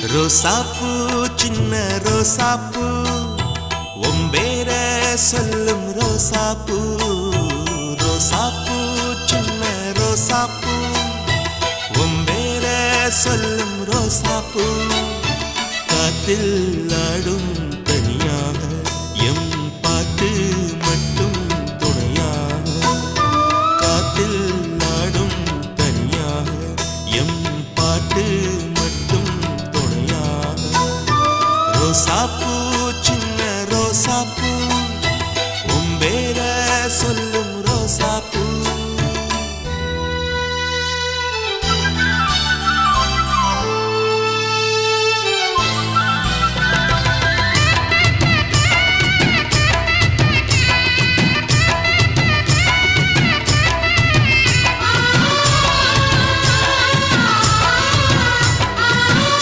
ரோசாப்பூ சின்ன ரோசாப்பூ ஒம்பேர சொல்லும் ரோசாப்பூ ரோசாப்பூ சின்ன ரோசாப்பூ ஒம்பேர சொல்லும் ரோசாப்பூ காத்தில் ஆடும் தனியாக எம் பாட்டு மட்டும் துணையாக காத்தில் ஆடும் தனியாக எம் பாட்டு மட்டும் துணையாக ரோசாப்பூ சின்ன ரோசாப்பூ ஒம்பேர சொல்லு